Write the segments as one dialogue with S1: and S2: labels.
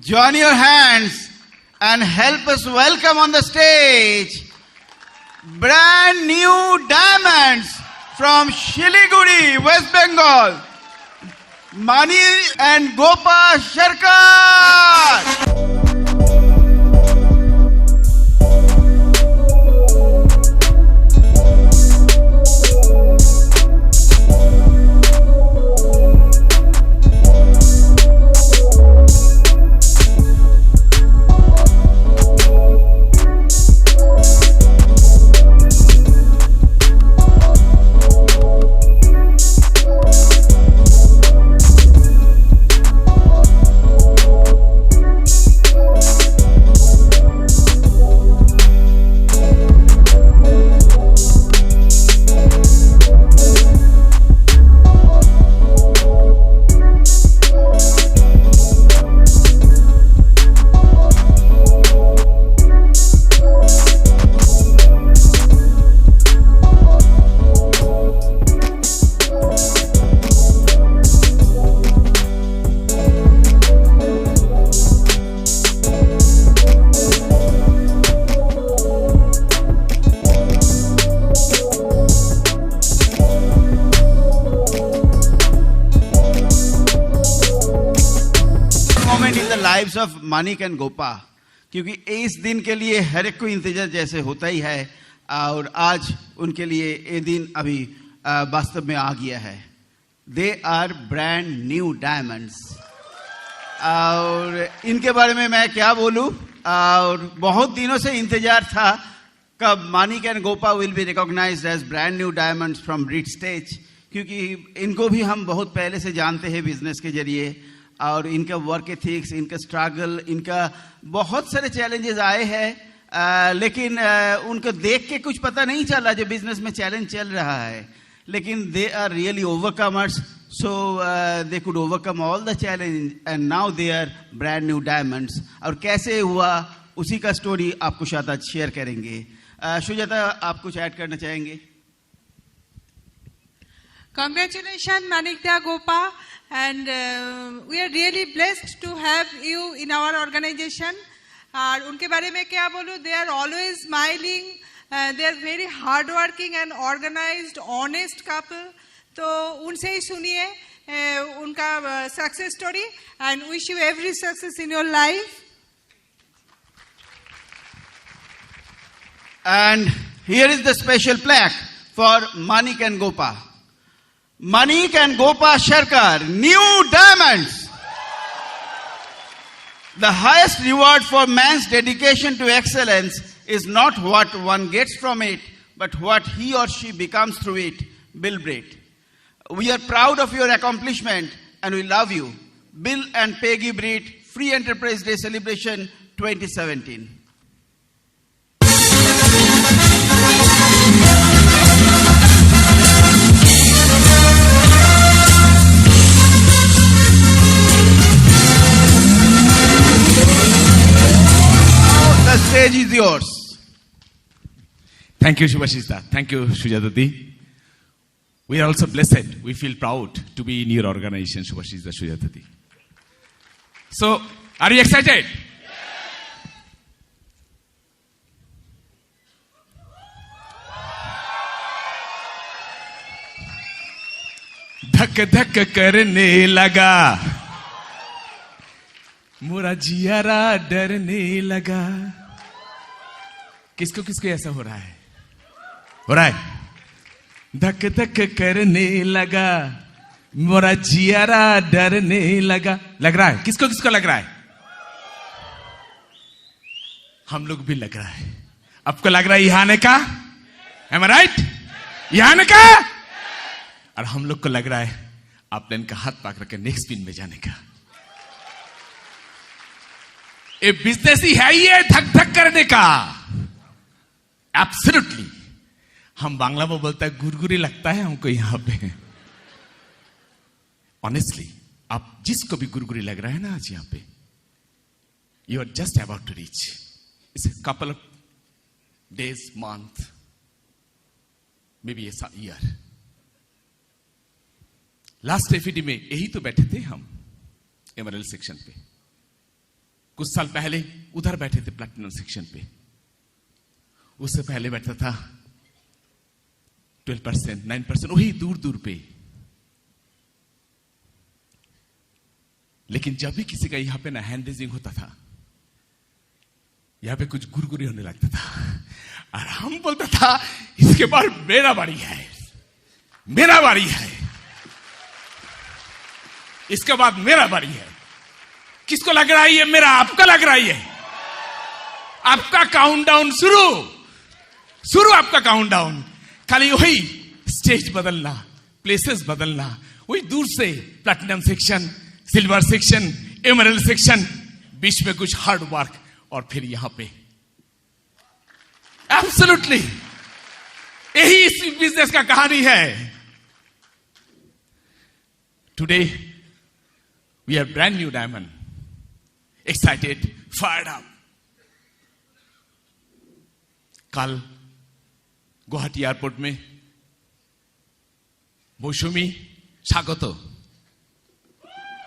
S1: join your hands and help us welcome on the stage brand new diamonds from Shiliguri, West Bengal, Mani and Gopa Sharkar. Lives of Manik and Gopa, क्योंकि इस दिन के लिए हर एक को इंतजार जैसे होता ही है और आज उनके लिए ये दिन अभी वास्तव में आ गया है. They are brand new diamonds और इनके बारे में मैं क्या बोलूं. और बहुत दिनों से इंतजार था कब Manik and Gopa will be recognized as brand new diamonds from Britt stage, क्योंकि इनको भी हम बहुत पहले से जानते हैं बिजनेस के जरिए और इनका वर्क एथिक्स, इनका स्ट्रगल, इनका बहुत सारे चैलेंजेस आए हैं लेकिन उनको देख के कुछ पता नहीं चला जो बिजनेस में चैलेंज चल रहा है. लेकिन they are really overcomers, so they could overcome all the challenge and now they are brand new diamonds. और कैसे हुआ उसी का स्टोरी आपको शायद आज शेयर करेंगे. सुजाता, आप कुछ ऐड करना चाहेंगे?
S2: Congratulations, Manikda Gopa, and we are really blessed to have you in our organization. और उनके बारे में क्या बोलूँ? They are always smiling. They are very hardworking and organized, honest couple. तो उनसे ही सुनिए उनका success story and wish you every success in your life.
S1: And here is the special plaque for Manik and Gopa. Manik and Gopa Sharkar, new diamonds. The highest reward for man's dedication to excellence is not what one gets from it, but what he or she becomes through it. Bill Britt. We are proud of your accomplishment and we love you. Bill and Peggy Britt, Free Enterprise Day Celebration 2017. The stage is yours.
S3: Thank you, Shubhashita. Thank you, Sujatati. We are also blessed. We feel proud to be in your organization, Shubhashita, Sujatati. So, are you excited? धक धक करने लगा, मोरा जियारा डरने लगा. किसको किसको ऐसा हो रहा है? हो रहा है? धक धक करने लगा, मोरा जियारा डरने लगा. लग रहा है? किसको किसको लग रहा है? हम लोग भी लग रहा है. आपको लग रहा है यहाँ आने का? Am I right? यहाँ आने का? और हम लोग को लग रहा है आपने इनका हाथ पकड़ के नेक्स्ट पिन में जाने का. ये बिजनेस ही है, ये धक धक करने का. एब्सोल्युटली. हम बांग्ला में बोलता है गुरगुरी लगता है हमको यहां पे. ऑनेस्टली, आप जिसको भी गुरगुरी लग रहा है ना आज यहां पे, you are just about to reach. It's a couple of days, month, maybe a year. Last एफईडी में यही तो बैठे थे हम एमआरएल सेक्शन पे. कुछ साल पहले उधर बैठे थे प्लैटिनम सेक्शन पे, उससे पहले बैठा था 12%, 9%, वही दूर दूर पे। लेकिन जब भी किसी का यहां पे ना हैंड रेजिंग होता था, यहां पे कुछ गुरगुरी होने लगता था, और हम बोलता था इसके बाद मेरा बारी है, मेरा बारी है, इसके बाद मेरा बारी है। किसको लग रहा है ये मेरा? आपका लग रहा है? आपका काउंटडाउन शुरू शुरू, आपका काउंटडाउन। खाली वही स्टेज बदलना, प्लेसेस बदलना, वही दूर से platinum section, silver section, emerald section, बीच में कुछ हार्ड वर्क, और फिर यहां पे एब्सोल्युटली यही इस बिजनेस का कहानी है। Today we are brand new diamond, excited, fired up. कल गुवाहाटी एयरपोर्ट में मौसमी स्वागत,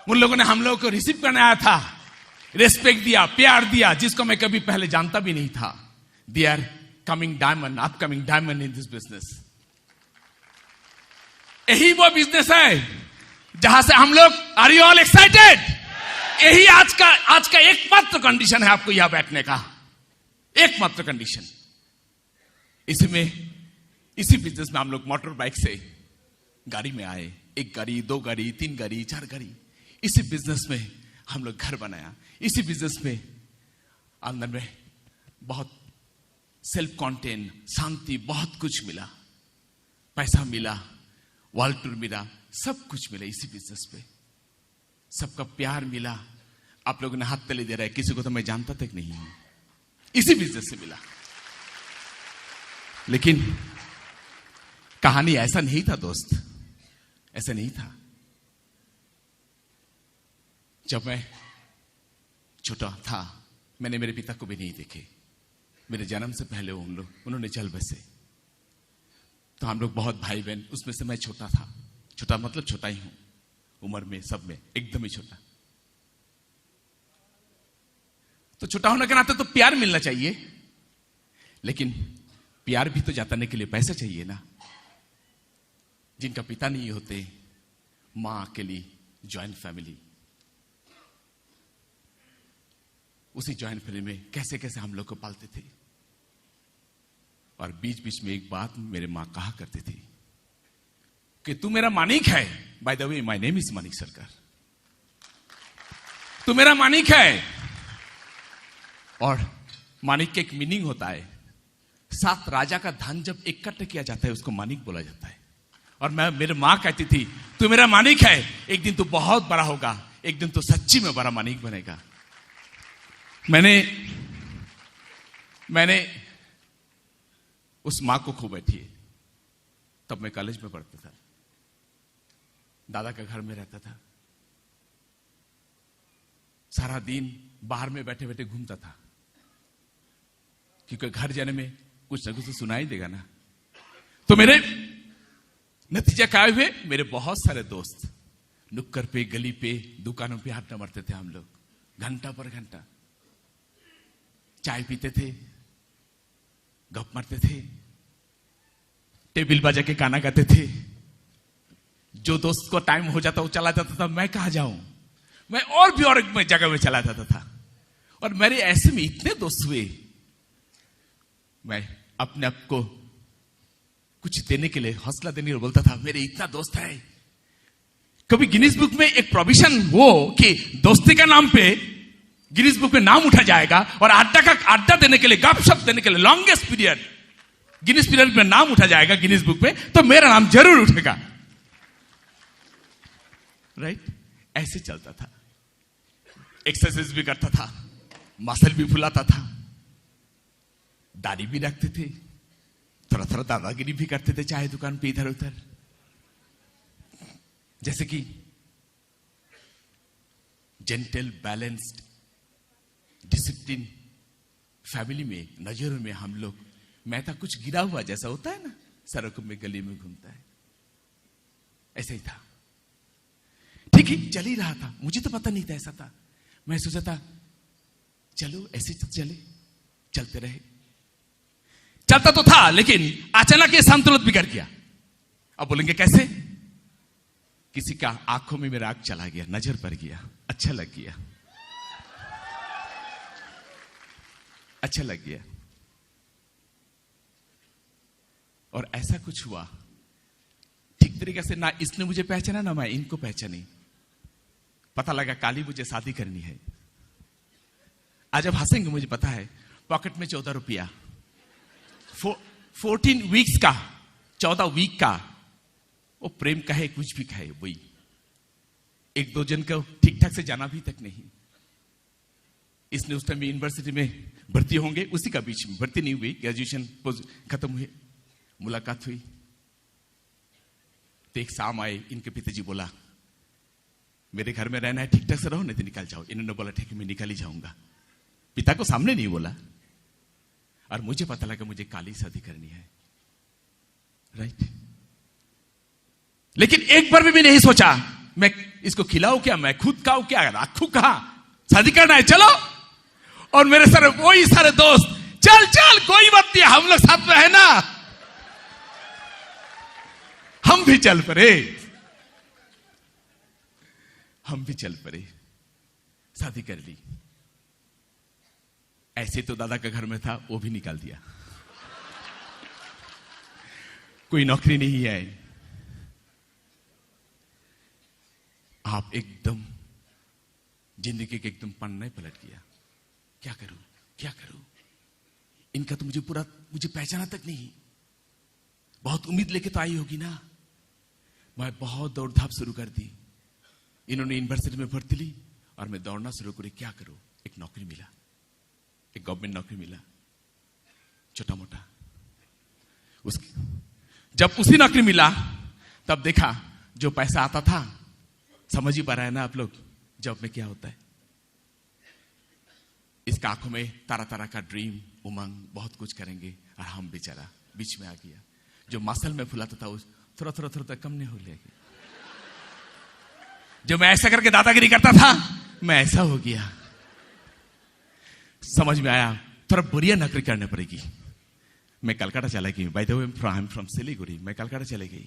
S3: उन लोगों ने हम लोगों को रिसीव करने आया था, रेस्पेक्ट दिया, प्यार दिया, जिसको मैं कभी पहले जानता भी नहीं था। They are coming diamond, upcoming diamond in this business. यही वो बिजनेस है जहां से हम लोग, आर यू ऑल एक्साइटेड? यही आज का एकमात्र कंडीशन है आपको यहां बैठने का, एकमात्र कंडीशन। इसी बिजनेस में हम लोग मोटर बाइक से गाड़ी में आए, 1 गाड़ी, 2 गाड़ी, 3 गाड़ी, 4 गाड़ी। इसी बिजनेस में हम लोग घर बनाया, इसी बिजनेस में अंदर में बहुत सेल्फ कॉन्टेन, शांति, बहुत कुछ मिला, पैसा मिला, वर्ल्ड टूर मिला, सब कुछ मिला इसी बिजनेस पे। सबका प्यार मिला। आप लोगों ने हाथ तले दे रहा है, किसी को तो मैं जानता तक नहीं हूं, इसी बिजनेस से मिला। लेकिन कहानी ऐसा नहीं था दोस्त, ऐसा नहीं था। जब मैं छोटा था, मैंने मेरे पिता को भी नहीं देखे। मेरे जन्म से पहले उन्होंने चल बसे। तो हम लोग बहुत भाई बहन, उसमें से मैं छोटा था। छोटा मतलब छोटा ही हूं, उम्र में, सब में एकदम ही छोटा। तो छोटा होने के नाते तो प्यार मिलना चाहिए, लेकिन प्यार भी तो जताने के लिए पैसा चाहिए ना। जिनका पिता नहीं होते, मां अकेली, ज्वाइंट फैमिली, उसी ज्वाइंट फैमिली में कैसे कैसे हम लोग को पालते थे। और बीच बीच में एक बात मेरे मां कहा करती थी कि तू मेरा मानिक है। By the way, my name is Manik सरकार। तू मेरा मानिक है। और मानिक का एक मीनिंग होता है, 7 राजा का धन जब इकट्ठा किया जाता है उसको मानिक बोला जाता है। और मेरे मां कहती थी तू मेरा मानिक है, एक दिन तू बहुत बड़ा होगा, एक दिन तू सच्ची में बड़ा मानिक बनेगा। मैंने उस मां को खो बैठी है। तब मैं कॉलेज में पढ़ता था, दादा के घर में रहता था, सारा दिन बाहर में बैठे बैठे घूमता था, क्योंकि घर जाने में कुछ ना कुछ तो सुनाई देगा ना। तो मेरे नतीजा क्या हुए, मेरे बहुत सारे दोस्त नुक्कड़ पे, गली पे, दुकानों पे आड्डा मारते थे हम लोग, घंटा पर घंटा चाय पीते थे, गप मारते थे, टेबल बजा के गाना गाते थे। जो दोस्त को टाइम हो जाता वो चला जाता था, मैं कहां जाऊं, मैं और भी और एक जगह में चला जाता था। और मेरे ऐसे में इतने दोस्त हुए, मैं अपने आप को कुछ देने के लिए, हौसला देने के लिए बोलता था मेरे इतना दोस्त है। कभी गिनीज बुक में एक प्रोविजन हो कि दोस्ती का नाम पे गिनीज बुक में नाम उठा जाएगा, और अड्डा देने के लिए, गपशप देने के लिए लॉन्गेस्ट पीरियड गिनीज पीरियड में नाम उठा जाएगा गिनीज बुक में, तो मेरा नाम जरूर उठेगा। राइट? ऐसे चलता था। एक्सरसाइज भी करता था, मसल भी फुलाता था, दाढ़ी भी रखते थे, थोड़ा थोड़ा दादागिरी भी करते थे चाय दुकान पे इधर उधर। जैसे कि जेंटल, बैलेंस्ड, डिसिप्लिन फैमिली में, नजरों में हम लोग, मैं था कुछ गिरा हुआ जैसा होता है ना, सड़कों में, गली में घूमता है, ऐसा ही था। ठीक है, चल ही रहा था, मुझे तो पता नहीं था ऐसा था। मैं सोचा था चलो ऐसे चले, चलते रहे। चलता तो था, लेकिन अचानक ये संतुलन बिगड़ गया। अब बोलेंगे कैसे? किसी का आंखों में मेरा आग चला गया, नजर पड़ गया, अच्छा लग गया, अच्छा लग गया। और ऐसा कुछ हुआ ठीक तरीके से, ना इसने मुझे पहचाना ना मैं इनको पहचानी। पता लगा काली मुझे शादी करनी है। आज जब हंसेंगे, मुझे पता है पॉकेट में 14 रुपया, 14 वीक्स का, 14 वीक का, वो प्रेम कहे कुछ भी कहे, वही एक दो जन को ठीक ठाक से जाना भी तक नहीं। इसने उस टाइम यूनिवर्सिटी में भर्ती होंगे, उसी का बीच में भर्ती नहीं हुई, ग्रेजुएशन खत्म हुए, मुलाकात हुई। तो एक शाम आए, इनके पिताजी बोला मेरे घर में रहना है, ठीक ठाक से रहो, नहीं तो निकल जाओ। इन्होंने बोला ठीक है, मैं निकल ही जाऊंगा। पिता को सामने नहीं बोला। और मुझे पता लगा मुझे काली शादी करनी है, राइट। लेकिन एक बार भी मैं नहीं सोचा मैं इसको खिलाऊं क्या, मैं खुद खाऊं क्या, रखूं कहां, शादी करना है चलो। और मेरे सारे वही सारे दोस्त, चल चल कोई बात नहीं, हम लोग साथ में है ना। हम भी चल पड़े, हम भी चल पड़े, शादी कर ली। ऐसे तो दादा का घर में था, वो भी निकाल दिया। कोई नौकरी नहीं है। आप एकदम जिंदगी के एकदम पन्ने पलट गया। क्या करूं, क्या करूं? इनका तो मुझे पहचाना तक नहीं। बहुत उम्मीद लेके तो आई होगी ना। मैं बहुत दौड़धाप शुरू कर दी। इन्होंने यूनिवर्सिटी में भर्ती ली और मैं दौड़ना शुरू करी। क्या करूं? एक नौकरी मिला, एक गवर्नमेंट नौकरी मिला, छोटा मोटा। जब उसी नौकरी मिला तब देखा जो पैसा आता था, समझ ही पा रहा है ना आप लोग जॉब में क्या होता है। इसका आंखों में तरह तरह का ड्रीम, उमंग, बहुत कुछ करेंगे, और हम बेचारा बीच में आ गया। जो मसल में फुलाता था थोड़ा थोड़ा थोड़ा कम नहीं हो गया। जो मैं ऐसा करके दादागिरी करता था, मैं ऐसा हो गया। समझ में आया थोड़ा बढ़िया नौकरी करनी पड़ेगी। मैं कलकत्ता चला गई। By the way I am from Siliguri. मैं कलकत्ता चले गई,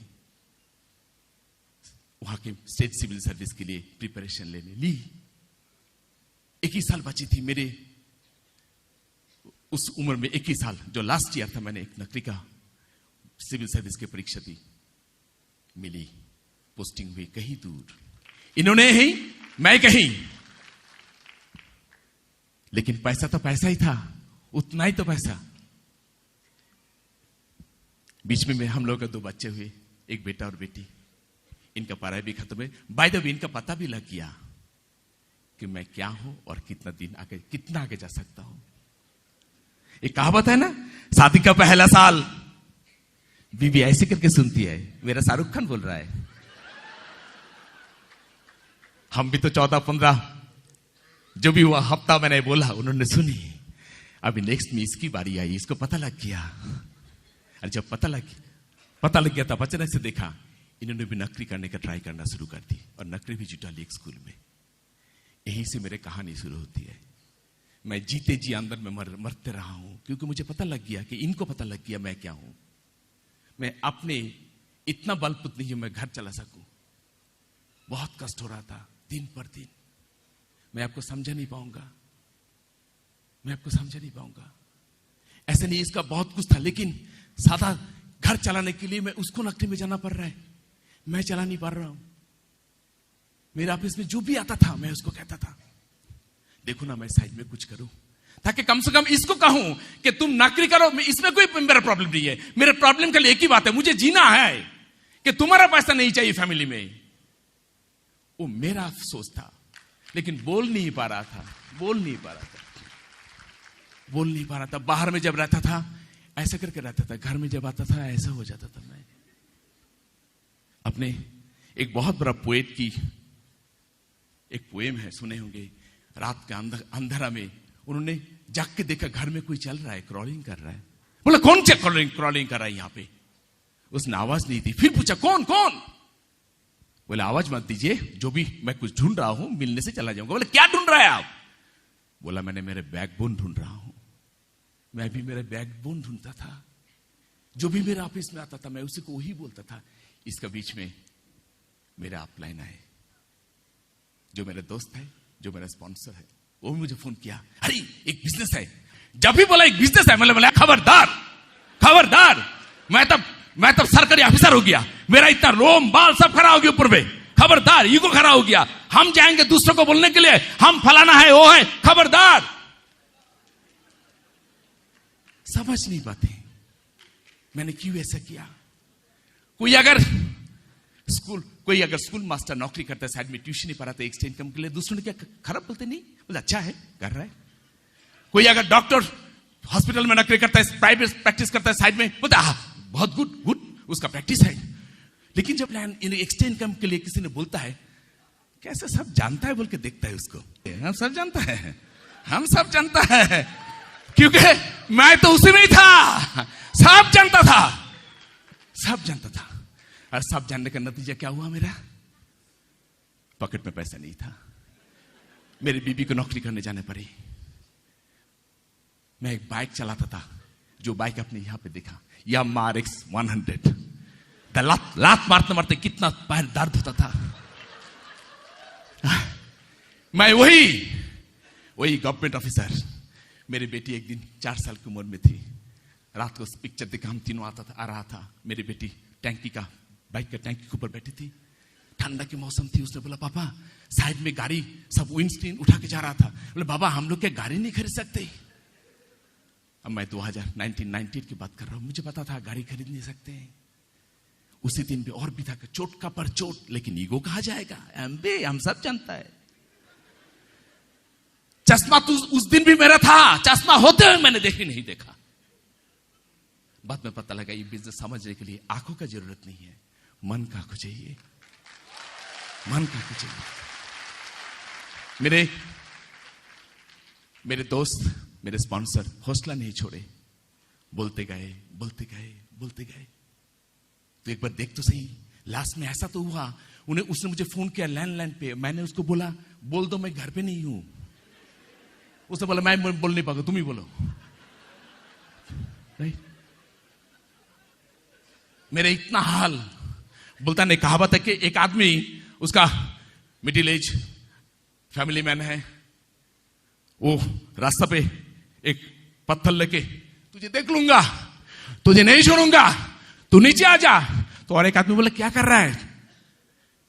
S3: वहां के स्टेट सिविल सर्विस के लिए प्रिपरेशन लेने ली। 21 साल बची थी मेरे उस उम्र में। 21 साल जो लास्ट ईयर था, मैंने एक नौकरी का सिविल सर्विस की परीक्षा दी, मिली, पोस्टिंग हुई कहीं दूर। इन्होंने ही, मैं कहीं। लेकिन पैसा तो पैसा ही था, उतना ही तो पैसा। बीच में हम लोग के 2 बच्चे हुए, एक बेटा और बेटी। इनका पढ़ाई भी खत्म है। बाय द वे इनका पता भी लग गया कि मैं क्या हूं और कितना आगे जा सकता हूं। एक कहावत है ना, शादी का पहला साल बीवी ऐसे करके सुनती है। मेरा शाहरुख खान बोल रहा है। हम भी तो 14-15 जो भी हुआ हफ्ता मैंने बोला, उन्होंने सुनी। अभी नेक्स्ट में इसकी बारी आई, इसको पता लग गया। और जब पता लग गया तब अचानक से देखा इन्होंने भी नौकरी करने का ट्राई करना शुरू कर दी, और नौकरी भी जुटा ली एक स्कूल में। यहीं से मेरी कहानी शुरू होती है। मैं जीते जी अंदर में मरते रहा हूं, क्योंकि मुझे पता लग गया कि इनको पता लग गया मैं क्या हूं। मैं अपने इतना बलपुत नहीं हूं मैं घर चला सकूं। बहुत कष्ट हो रहा था दिन पर दिन। मैं आपको समझा नहीं पाऊंगा, ऐसा नहीं, इसका बहुत कुछ था। लेकिन सादा घर चलाने के लिए मैं उसको नौकरी में जाना पड़ रहा है, मैं चला नहीं पा रहा हूं। मेरे ऑफिस में जो भी आता था मैं उसको कहता था, देखो ना मैं साइड में कुछ करूं, ताकि कम से कम इसको कहूं कि तुम नौकरी करो। इसमें कोई मेरा प्रॉब्लम नहीं है। मेरे प्रॉब्लम के लिए एक ही बात है, मुझे जीना है, कि तुम्हारा पैसा नहीं चाहिए फैमिली में। वो मेरा अफसोस था, लेकिन बोल नहीं पा रहा था। बाहर में जब रहता था ऐसा करके रहता था, घर में जब आता था ऐसा हो जाता था। मैं अपने एक बहुत बड़ा पोएट की एक पोएम है, सुने होंगे। रात के अंधेरा में उन्होंने जाग के देखा घर में कोई चल रहा है, क्रॉलिंग कर रहा है। बोला कौन सा क्रॉलिंग कर रहा है यहाँ पे? उसने आवाज नहीं दी। फिर पूछा कौन? बोले आवाज मत दीजिए, जो भी मैं कुछ ढूंढ रहा हूं मिलने से चला जाऊंगा। बोले क्या ढूंढ रहा है आप? बोला मैंने मेरे बैकबोन ढूंढ रहा हूं। मैं भी मेरे बैकबोन ढूंढता था। जो भी मेरे ऑफिस में आता था मैं उसी को वही बोलता था। इसके बीच में मेरे अपलाइन आए, जो मेरे दोस्त है, जो मेरा स्पॉन्सर है, वो भी मुझे फोन किया, अरे एक बिजनेस है। जब भी बोला एक बिजनेस है, मैंने बोला खबरदार खबरदार। मैं तब सरकारी ऑफिसर हो गया, मेरा इतना रोम बाल सब खड़ा हो गया ऊपर में। खबरदार, ईगो खड़ा हो गया। हम जाएंगे दूसरों को बोलने के लिए, हम फलाना है वो है, खबरदार। समझ नहीं पाते मैंने क्यों ऐसा किया। कोई अगर स्कूल मास्टर नौकरी करता है, साइड में ट्यूशन नहीं पढ़ाता एक्स्ट्रा इनकम के लिए, दूसरों ने क्या खराब बोलते? नहीं, बोले अच्छा है कर रहा है। कोई अगर डॉक्टर हॉस्पिटल में नौकरी करता है, प्राइवेट प्रैक्टिस करता है साइड में, बोलते बहुत गुड उसका प्रैक्टिस है। लेकिन जब एक्स्ट्रा इनकम के लिए किसी ने बोलता है, कैसे सब जानता है बोल के देखता है उसको। हम सब जानता है, हम सब जानता है, क्योंकि मैं तो उसी में ही था। सब जानता था, सब जानता था। और सब जानने का नतीजा क्या हुआ? मेरा पॉकेट में पैसा नहीं था। मेरी बीबी को नौकरी करने जाने पड़ी। मैं एक बाइक चलाता था, जो बाइक आपने यहां पे देखा, यामाहा RX 100। लात मारते मारते कितना पैर दर्द होता था। मैं वही गवर्नमेंट ऑफिसर। मेरी बेटी एक दिन 4 साल की उम्र में थी। रात को पिक्चर देखा, हम तीनों आ रहा था। मेरी बेटी बाइक का टैंकी के ऊपर बैठी थी। ठंडा की मौसम थी। उसने बोला पापा साइड में गाड़ी सब विंडस्क्रीन उठा के जा रहा था। बोले बाबा हम लोग क्या गाड़ी नहीं खरीद सकते? अब मैं 1998 की बात कर रहा हूं। मुझे पता था गाड़ी खरीद नहीं सकते। उसी दिन भी और भी था, चोट का पर चोट, लेकिन ईगो कहा जाएगा। हम सब जानता है। चश्मा तो उस दिन भी मेरा था, चश्मा होते हुए मैंने नहीं देखा। बाद में पता लगा ये बिजनेस समझने के लिए आंखों का जरूरत नहीं है, मन का आंखों चाहिए, मन का आंखों चाहिए। मेरे दोस्त, मेरे स्पॉन्सर हौसला नहीं छोड़े, बोलते गए। तो एक बार देख तो सही। लास्ट में ऐसा तो हुआ, उसने मुझे फोन किया लैंडलाइन पे। मैंने उसको बोला बोल दो मैं घर पे नहीं हूं। उसने बोला मैं बोल नहीं पाऊंगा, तुम ही बोलो। राइट? मेरे इतना हाल। बोलता नहीं, कहावत है कि एक आदमी, उसका मिडिल एज फैमिली मैन है, वो रास्ता पे एक पत्थर लेके तुझे देख लूंगा, तुझे नहीं छोड़ूंगा, तू नीचे आ जा। तो और एक आदमी बोला क्या कर रहा है?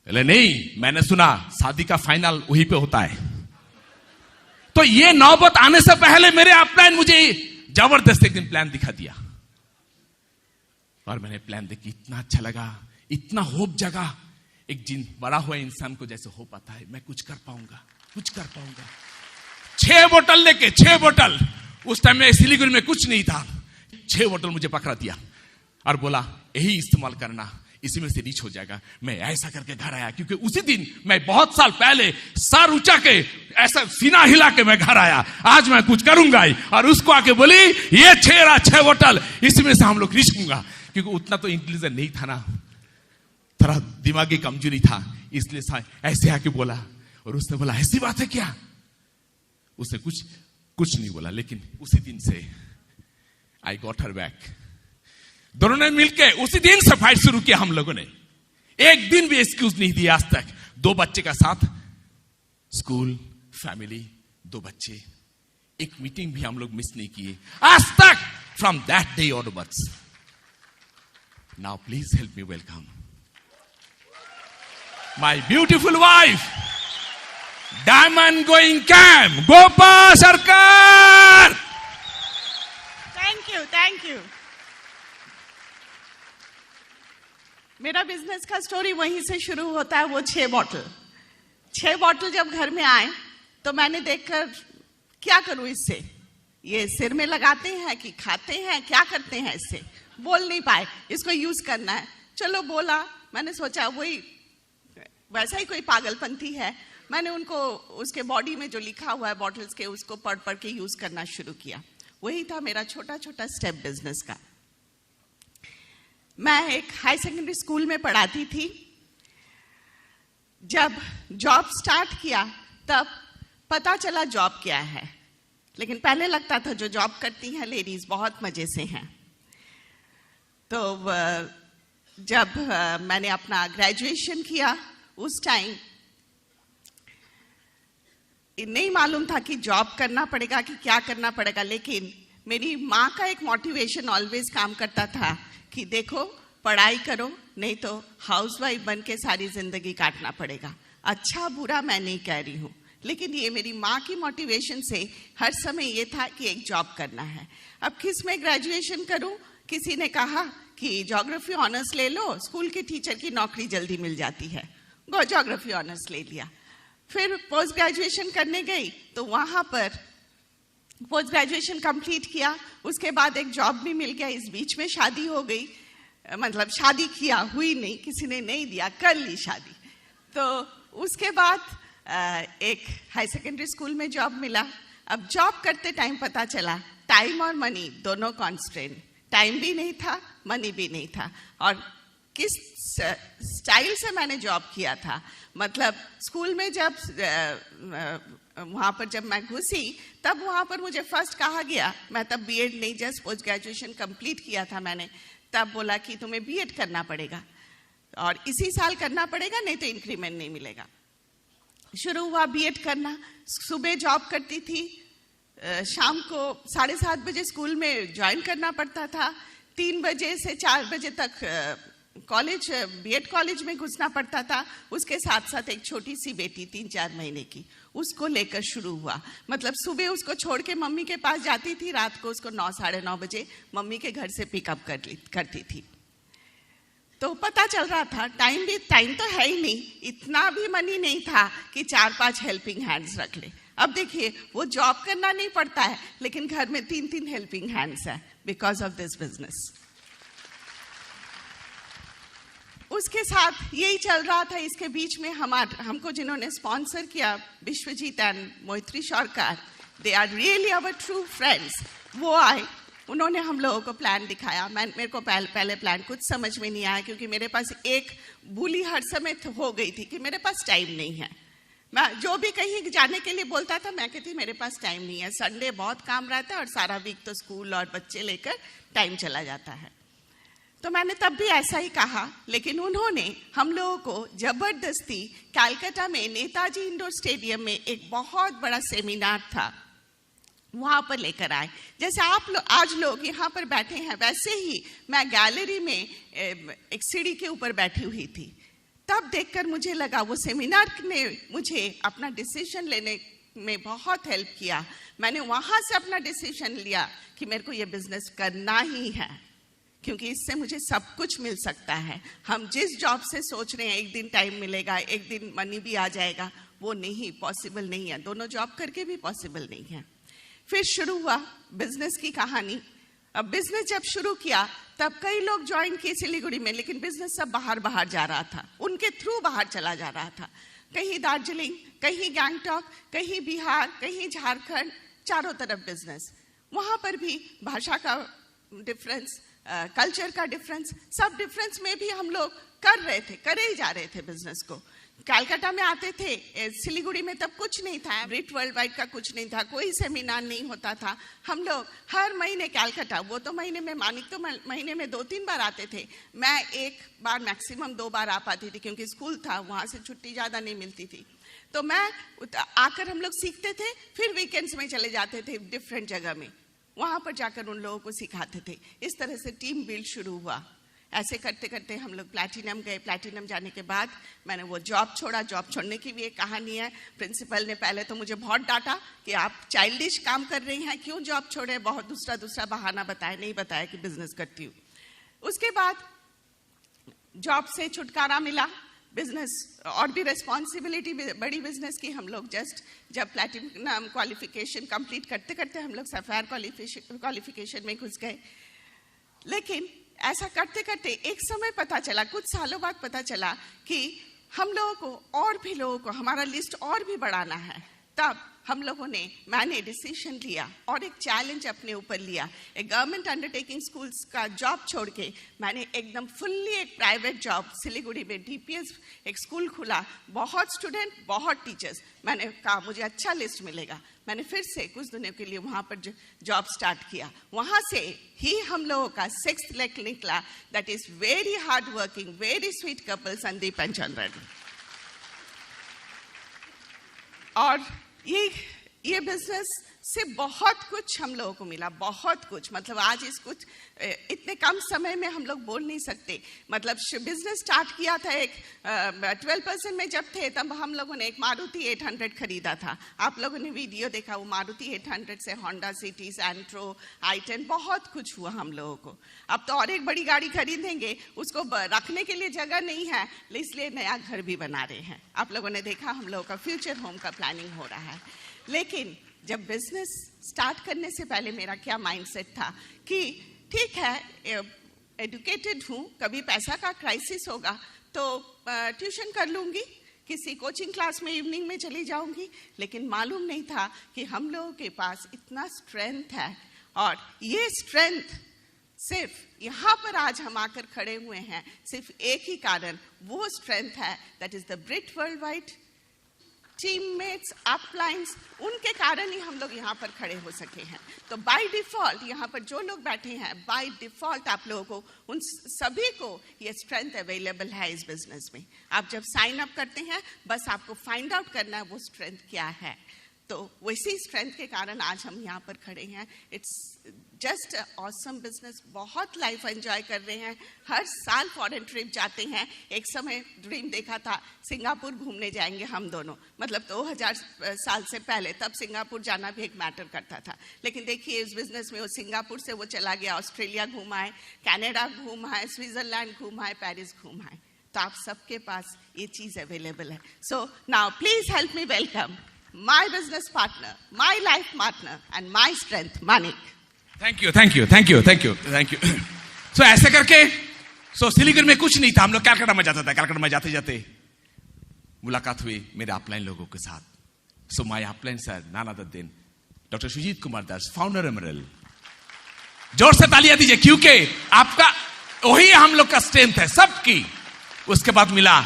S3: बोले नहीं, मैंने सुना शादी का फाइनल वहीं पे होता है। तो ये नौबत आने से पहले मेरे अपलाइन मुझे जबरदस्त एक दिन प्लान दिखा दिया। और मैंने प्लान देखी, इतना अच्छा लगा, इतना होप जगा। एक दिन बड़ा हुआ इंसान को जैसे होप आता है, मैं कुछ कर पाऊंगा। 6 बोतल लेके, 6 बोतल, उस टाइम में सिलीगुड़ी में कुछ नहीं था। 6 बोतल मुझे पकड़ा दिया और बोला यही इस्तेमाल करना, इसी में से रीच हो जाएगा। मैं ऐसा करके घर आया, क्योंकि उसी दिन मैं बहुत साल पहले सर ऊंचा के ऐसा सीना हिला के मैं घर आया, आज मैं कुछ करूंगा ही। और उसको आके बोली ये 6 बोतल, इसी में से हम लोग रीच होंगे। क्योंकि उतना तो इंटेलिजेंट नहीं था ना, थोड़ा दिमागी कमजोरी था, इसलिए ऐसे आके बोला। और उसने बोला ऐसी बात है क्या? उसने कुछ नहीं बोला, लेकिन उसी दिन से आई गॉट हर बैक। दोनों ने मिलकर उसी दिन से फाइट शुरू किया हम लोगों ने। एक दिन भी एक्सक्यूज नहीं दिया आज तक। 2 बच्चे का साथ, स्कूल, फैमिली, 2 बच्चे, एक मीटिंग भी हम लोग मिस नहीं किए आज तक, from that day onwards. Now please help me welcome my beautiful wife, diamond going camp, Gopa Sarkar.
S4: Thank you. मेरा बिजनेस का स्टोरी वहीं से शुरू होता है। वो 6 बोतल जब घर में आए तो मैंने देखकर क्या करूं इससे, ये सिर में लगाते हैं कि खाते हैं, क्या करते हैं इससे? बोल नहीं पाए, इसको यूज करना है। चलो बोला, मैंने सोचा वही वैसा ही कोई पागलपंथी है। मैंने उनको उसके बॉडी में जो लिखा हुआ है बॉटल्स के, उसको पढ़ के यूज करना शुरू किया। वही था मेरा छोटा स्टेप बिजनेस का। मैं एक हाई सेकेंडरी स्कूल में पढ़ाती थी। जब जॉब स्टार्ट किया तब पता चला जॉब क्या है। लेकिन पहले लगता था जो जॉब करती हैं लेडीज बहुत मजे से हैं। तो जब मैंने अपना ग्रेजुएशन किया उस टाइम नहीं मालूम था कि जॉब करना पड़ेगा कि क्या करना पड़ेगा, लेकिन मेरी माँ का एक मोटिवेशन ऑलवेज काम करता था कि देखो पढ़ाई करो, नहीं तो हाउसवाइफ बन के सारी जिंदगी काटना पड़ेगा। अच्छा बुरा मैं नहीं कह रही हूँ, लेकिन ये मेरी माँ की मोटिवेशन से हर समय ये था कि एक जॉब करना है। अब किस में ग्रेजुएशन करूँ? किसी ने कहा कि ज्योग्राफी ऑनर्स ले लो, स्कूल के टीचर की नौकरी जल्दी मिल जाती है, ज्योग्राफी ऑनर्स ले लिया। फिर पोस्ट ग्रेजुएशन करने गई तो वहाँ पर पोस्ट ग्रेजुएशन कंप्लीट किया, उसके बाद एक जॉब भी मिल गया। इस बीच में शादी हो गई, मतलब शादी किया, हुई नहीं, किसी ने नहीं दिया, कर ली शादी। तो उसके बाद एक हाई सेकेंडरी स्कूल में जॉब मिला। अब जॉब करते टाइम पता चला टाइम और मनी दोनों कॉन्स्ट्रेंट, टाइम भी नहीं था, मनी भी नहीं था। और किस स्टाइल से मैंने जॉब किया था, मतलब स्कूल में जब वहाँ पर जब मैं घुसी तब वहाँ पर मुझे फर्स्ट कहा गया, मैं तब बीएड नहीं जस्ट पोस्ट ग्रेजुएशन कंप्लीट किया था मैंने, तब बोला कि तुम्हें बीएड करना पड़ेगा और इसी साल करना पड़ेगा, नहीं तो इंक्रीमेंट नहीं मिलेगा। शुरू हुआ बीएड करना। सुबह जॉब करती थी, शाम को 7:30 बजे स्कूल में ज्वाइन करना पड़ता था, 3 बजे से 4 बजे तक कॉलेज बीएड कॉलेज में घुसना पड़ता था। उसके साथ साथ एक छोटी सी बेटी 3-4 महीने की, उसको लेकर शुरू हुआ। मतलब सुबह उसको छोड़ के मम्मी के पास जाती थी, रात को उसको 9-9:30 बजे मम्मी के घर से पिकअप करती थी। तो पता चल रहा था टाइम तो है ही नहीं, इतना भी मनी नहीं था कि 4-5 हेल्पिंग हैंड्स रख ले। अब देखिए वो जॉब करना नहीं पड़ता है, लेकिन घर में 3-3 हेल्पिंग हैंड्स है बिकॉज ऑफ दिस बिजनेस। उसके साथ यही चल रहा था। इसके बीच में हमको जिन्होंने स्पॉन्सर किया, Vishwajeet and Mohitri Sarkar, they are really our true friends. वो आए, उन्होंने हम लोगों को प्लान दिखाया। मेरे को पहले प्लान कुछ समझ में नहीं आया, क्योंकि मेरे पास एक बुली हर समय हो गई थी कि मेरे पास टाइम नहीं है। मैं जो भी कहीं जाने के लिए बोलता था, मैं कहती मेरे पास टाइम नहीं है, संडे बहुत काम रहता है और सारा वीक तो स्कूल और बच्चे लेकर टाइम चला जाता है। तो मैंने तब भी ऐसा ही कहा, लेकिन उन्होंने हम लोगों को जबरदस्ती कलकत्ता में नेताजी इंडोर स्टेडियम में एक बहुत बड़ा सेमिनार था, वहां पर लेकर आए। जैसे आप लोग आज लोग यहाँ पर बैठे हैं, वैसे ही मैं गैलरी में एक सीढ़ी के ऊपर बैठी हुई थी। तब देखकर मुझे लगा वो सेमिनार ने मुझे अपना डिसीजन लेने में बहुत हेल्प किया। मैंने वहां से अपना डिसीजन लिया कि मेरे को ये बिजनेस करना ही है, क्योंकि इससे मुझे सब कुछ मिल सकता है। हम जिस जॉब से सोच रहे हैं एक दिन टाइम मिलेगा, एक दिन मनी भी आ जाएगा, वो नहीं, पॉसिबल नहीं है। दोनों जॉब करके भी पॉसिबल नहीं है। फिर शुरू हुआ बिजनेस की कहानी। अब बिजनेस जब शुरू किया तब कई लोग ज्वाइन किए सिलीगुड़ी में, लेकिन बिजनेस सब बाहर जा रहा था, उनके थ्रू बाहर चला जा रहा था। कहीं दार्जिलिंग, कहीं गैंगटॉक, कहीं बिहार, कहीं झारखंड, चारों तरफ बिजनेस। वहां पर भी भाषा का डिफरेंस, कल्चर का डिफरेंस, सब डिफरेंस में भी हम लोग करे ही जा रहे थे बिजनेस को। कलकत्ता में आते थे, सिलीगुड़ी में तब कुछ नहीं था, ब्रिट वर्ल्ड वाइड का कुछ नहीं था, कोई सेमिनार नहीं होता था। हम लोग हर महीने कलकत्ता, वो तो महीने में, मानिक तो महीने में 2-3 बार आते थे, मैं एक बार मैक्सिमम 2 बार आ पाती थी, क्योंकि स्कूल था, वहां से छुट्टी ज्यादा नहीं मिलती थी। तो मैं आकर हम लोग सीखते थे, फिर वीकेंड्स में चले जाते थे डिफरेंट जगह में, वहां पर जाकर उन लोगों को सिखाते थे। इस तरह से टीम बिल्ड शुरू हुआ। ऐसे करते करते हम लोग प्लैटिनम गए। प्लैटिनम जाने के बाद मैंने वो जॉब छोड़ा। जॉब छोड़ने की भी एक कहानी है। प्रिंसिपल ने पहले तो मुझे बहुत डांटा कि आप चाइल्डिश काम कर रही हैं, क्यों जॉब छोड़े, बहुत दूसरा बहाना बताया, नहीं बताया कि बिजनेस करती हूँ। उसके बाद जॉब से छुटकारा मिला, बिजनेस और भी रिस्पॉन्सिबिलिटी बड़ी बिजनेस की। हम लोग जस्ट जब प्लैटिनम क्वालिफिकेशन कंप्लीट करते करते हम लोग सफायर क्वालिफिकेशन में घुस गए। लेकिन ऐसा करते करते एक समय पता चला, कुछ सालों बाद पता चला कि हम लोगों को और भी लोगों को हमारा लिस्ट और भी बढ़ाना है। तब मैंने डिसीजन लिया और एक चैलेंज अपने ऊपर लिया, एक गवर्नमेंट अंडरटेकिंग स्कूल्स का जॉब छोड़ के मैंने एकदम फुल्ली एक प्राइवेट जॉब सिलीगुड़ी में डीपीएस एक स्कूल खुला, बहुत स्टूडेंट बहुत टीचर्स, मैंने कहा मुझे अच्छा लिस्ट मिलेगा, मैंने फिर से कुछ दिनों के लिए वहाँ पर जॉब स्टार्ट किया, वहाँ से ही हम लोगों का 6th लेक निकला, that is very hard working very sweet couple Sandeep and Chandran. और ये बिजनेस से बहुत कुछ हम लोगों को मिला, बहुत कुछ, मतलब आज इस कुछ इतने कम समय में हम लोग बोल नहीं सकते। मतलब बिजनेस स्टार्ट किया था एक 12% में जब थे तब हम लोगों ने एक मारुति 800 खरीदा था, आप लोगों ने वीडियो देखा, वो मारुति 800 से होंडा सिटी, सैंट्रो, i10 बहुत कुछ हुआ हम लोगों को। अब तो और एक बड़ी गाड़ी खरीदेंगे, उसको रखने के लिए जगह नहीं है, इसलिए नया घर भी बना रहे हैं। आप लोगों ने देखा हम लोगों का फ्यूचर होम का प्लानिंग हो रहा है। लेकिन जब बिजनेस स्टार्ट करने से पहले मेरा क्या माइंडसेट था कि ठीक है एजुकेटेड हूँ, कभी पैसा का क्राइसिस होगा तो ट्यूशन कर लूँगी, किसी कोचिंग क्लास में इवनिंग में चली जाऊँगी, लेकिन मालूम नहीं था कि हम लोगों के पास इतना स्ट्रेंथ है। और ये स्ट्रेंथ सिर्फ यहाँ पर आज हम आकर खड़े हुए हैं, सिर्फ एक ही कारण, वो स्ट्रेंथ है, that is the Britt world wide teammates, uplines, उनके कारण ही हम लोग यहाँ पर खड़े हो सके हैं। तो बाय डिफॉल्ट यहाँ पर जो लोग बैठे हैं, बाय डिफॉल्ट आप लोगों को, उन सभी को ये स्ट्रेंथ अवेलेबल है इस बिजनेस में। आप जब साइन अप करते हैं बस आपको फाइंड आउट करना है वो स्ट्रेंथ क्या है। तो वैसी स्ट्रेंथ के कारण आज हम यहाँ पर खड़े हैं। इट्स जस्ट ऑसम बिजनेस, बहुत लाइफ एंजॉय कर रहे हैं, हर साल फॉरेन ट्रिप जाते हैं। एक समय ड्रीम देखा था सिंगापुर घूमने जाएंगे हम दोनों, मतलब 2000 साल से पहले, तब सिंगापुर जाना भी एक मैटर करता था। लेकिन देखिए इस बिजनेस में वो सिंगापुर से वो चला गया, ऑस्ट्रेलिया घूमा है, कनाडा घूमा है, स्विट्जरलैंड घूमा है, पेरिस घूमा है। तो आप सबके पास ये चीज अवेलेबल है। So now please help me welcome my business partner, my life partner and my strength, Manik.
S3: Thank you thank you thank you thank you thank you. So ऐसे करके सिलीगुड़ी में कुछ नहीं था, हम लोग कलकत्ता में जाता था, कलकत्ता में जाते जाते मुलाकात हुई मेरे अपलाइन लोगों के साथ। So my upline sir none other than doctor Sujit Kumar Das, founder Emerald. जोर से तालियां दीजिए क्योंकि आपका वही हम लोग का स्ट्रेंथ है सबकी। उसके बाद मिला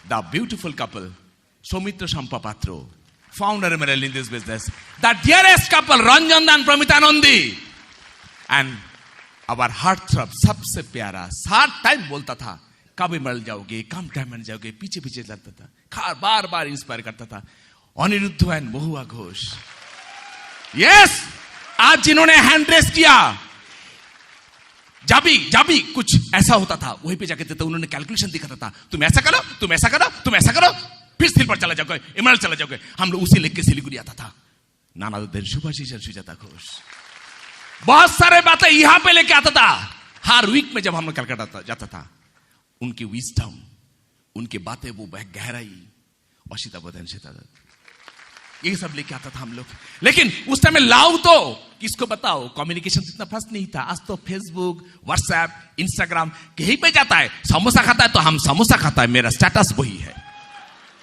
S3: the beautiful couple Soumitra Shampa Patro, founder emerald in this business, the dearest couple Ranjan and Pramita Nandi, and our heart throb सबसे प्यारा, हर टाइम बोलता था कब emerald जाओगे, कब डायमंड जाओगे, पीछे पीछे चलता था, बार बार इंस्पायर करता था। अनिरुद्ध एंड महुआ घोष, यस, आज जिन्होंने हैंड रेस किया, जब भी कुछ ऐसा होता था वहीं पे जाके देते, उन्होंने कैलकुलेशन दिखाता था, तुम ऐसा करो, तुम ऐसा करो, तुम ऐसा करो, फिर सिल पर चला जाओगे, इमरल्ड चला जाओगे। हम लोग उसी लेके सिलीगुड़ी आता था। नाना दिन सुभाषिश सुजाता घोष बहुत सारे बातें यहां पे लेके आता था। हर वीक में जब हम लोग कलकत्ता जाता था, उनकी विजडम, उनकी बातें, वो गहराई, अशिता बदन ये सब लेके आता था हम लोग। लेकिन उस टाइम में लाओ तो किसको बताओ, कम्युनिकेशन इतना फास्ट नहीं था। आज तो फेसबुक, व्हाट्सएप, इंस्टाग्राम कहीं पे जाता है, समोसा खाता है तो हम समोसा खाता है, मेरा स्टेटस वही है,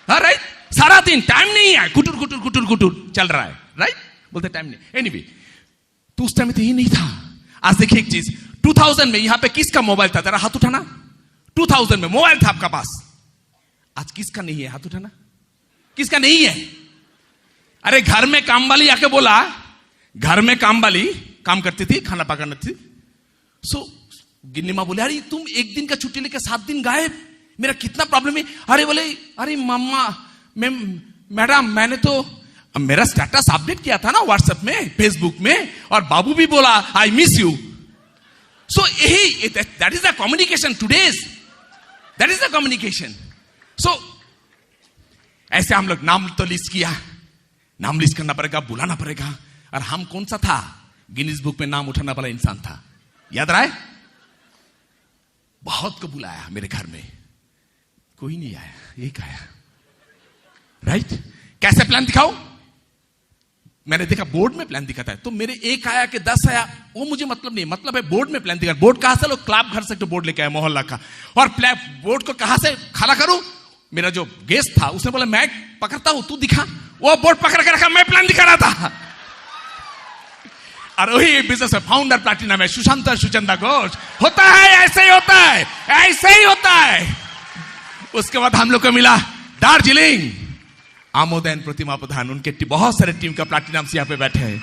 S3: राइट। सारा दिन टाइम नहीं है, कुटुर कुटुर कुटुर कुटुर चल रहा है, राइट, बोलते टाइम नहीं। एनीवे, तो उस टाइम में तो ये नहीं था। आज देखिए एक चीज, 2000 में यहां पे किसका मोबाइल था, तेरा हाथ उठाना। 2000 में मोबाइल था आपका पास, आज किसका नहीं है, हाथ उठाना, किसका नहीं है। अरे घर में काम वाली आके बोला, घर में काम वाली काम करती थी, खाना पकाना थी। गिन्नी माँ बोले, अरे तुम एक दिन का छुट्टी लेकर 7 दिन गायब, मेरा कितना प्रॉब्लम है। अरे बोले, अरे मम्मा, मैडम मैंने तो मेरा स्टेटस अपडेट किया था ना व्हाट्सएप में, फेसबुक में, और बाबू भी बोला आई मिस यू। सो यही that is the communication today's, that is the communication. So ऐसे हम लोग नाम तो लिस्ट किया, नाम लिस्ट करना पड़ेगा, बुलाना पड़ेगा। और हम कौन सा था, गिनीज बुक में नाम उठाने वाला इंसान था, याद रहा है। बहुत को बुलाया मेरे घर में, कोई नहीं आया, एक आया, राइट। कैसे प्लान दिखाओ, मैंने देखा बोर्ड में प्लान दिखाता है, तो मेरे एक आया कि 10 आया, वो मुझे मतलब नहीं, मतलब है बोर्ड में प्लान दिखा। बोर्ड कहां से लो, क्लब घर से तो बोर्ड लेके आया मोहल्ला का, और बोर्ड को कहां से खड़ा करूं। मेरा जो गेस्ट था उसने बोला मैं पकड़ता हूं, तू दिखा। वो बोर्ड पकड़ के रखा, मैं प्लान दिखा रहा था। और वही बिजनेस में फाउंडर प्लैटिनम है सुशांत सुचंदा घोष। होता है, ऐसे ही होता है, ऐसे ही होता है। उसके बाद हम लोग को मिला दार्जिलिंग, आमोदयन प्रतिमा प्रधान, उनके बहुत सारे टीम का प्लैटिनम यहाँ पे बैठे हैं।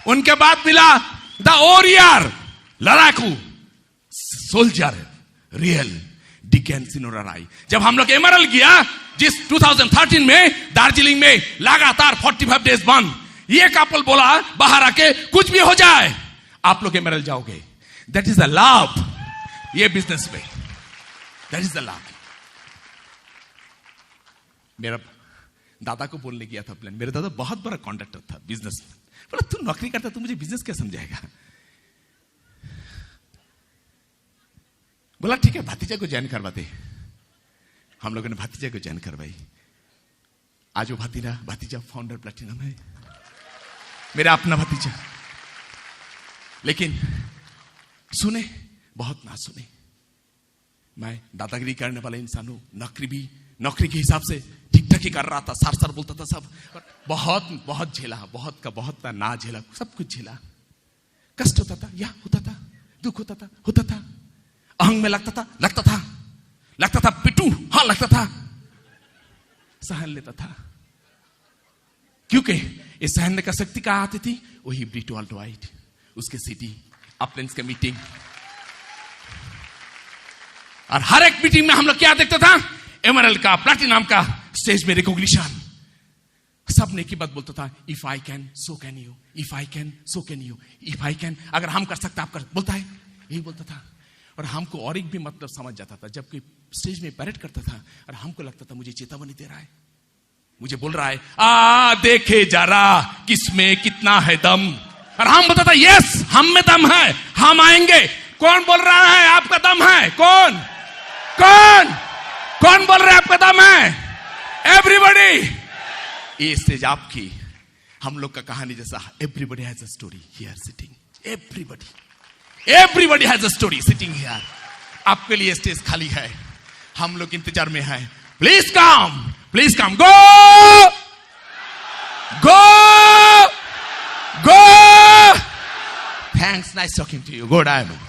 S3: उनके बाद मिला द ओरियर, लड़ाकू सोल्जर रियल डिकेन सिनोराई। जब हम लोग एमरल्ड गया, जिस 2013 में दार्जिलिंग में लगातार 45 डेज बंद, ये कपल बोला बाहर आके कुछ भी हो जाए आप लोग एमरल्ड जाओगे। दैट इज द लाभ ये बिजनेस में, दैट इज द लाभ। मेरा दादा को बोलने गया था प्लान, मेरे दादा बहुत बड़ा कॉन्ट्रैक्टर था बिजनेस में। बोला तू नौकरी करता, तू मुझे बिजनेस क्या समझाएगा। बोला ठीक है, भतीजा को ज्वाइन करवाते। हम लोगों ने भतीजा को ज्वाइन करवाई। आज वो भतीजा फाउंडर प्लैटिनम है, मेरा अपना भतीजा। लेकिन सुने बहुत ना सुने, मैं दादागिरी करने वाला इंसान हूं। नौकरी के हिसाब से ठीक ठाक ही कर रहा था, सार बोलता था सब। बहुत झेला, बहुत का ना झेला, सब कुछ झेला। कष्ट होता था, या होता था, दुख होता था, अहंग में लगता था पिटू, हाँ लगता था, सहन लेता था। क्योंकि इस सहन का शक्ति कहाँ आती थी? वही ब्रिटो ऑल्ट वाइट, उसके सिटी अपलेंस के मीटिंग। और हर एक मीटिंग में हम लोग क्या देखते था? एमरल्ड का, प्लैटिनम का स्टेज में रिकॉग्निशन। सब ने की बात बोलता था, if I can so can you, if I can so can you, if I can, अगर हम कर सकते आप कर, बोलता है, यही बोलता था। और हमको और एक भी मतलब समझ जाता था, जब कोई स्टेज में पैरेड करता था और हमको लगता था मुझे चेतावनी दे रहा है, मुझे बोल रहा है आ देखे जरा किसमें कितना है दम। और हम बोलता था यस, हम में दम है, हम आएंगे। कौन बोल रहा है आपका दम है? कौन बोल रहा है आपका दम है? एवरीबॉडी। ये स्टेज आपकी, हम लोग का कहानी जैसा। Everybody has a story here sitting, everybody has a story sitting here. आपके लिए स्टेज खाली है, हम लोग इंतजार में हैं। Please come, go. Thanks, nice talking to you. Go Diamond.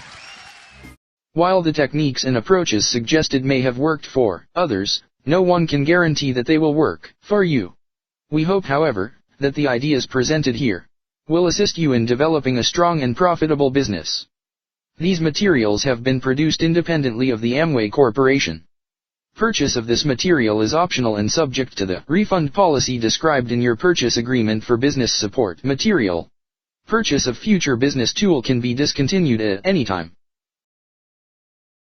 S5: While the techniques and approaches suggested may have worked for others, no one can guarantee that they will work for you. We hope, however, that the ideas presented here will assist you in developing a strong and profitable business. These materials have been produced independently of the Amway Corporation. Purchase of this material is optional and subject to the refund policy described in your purchase agreement for business support material. Purchase of future business tool can be discontinued at any time.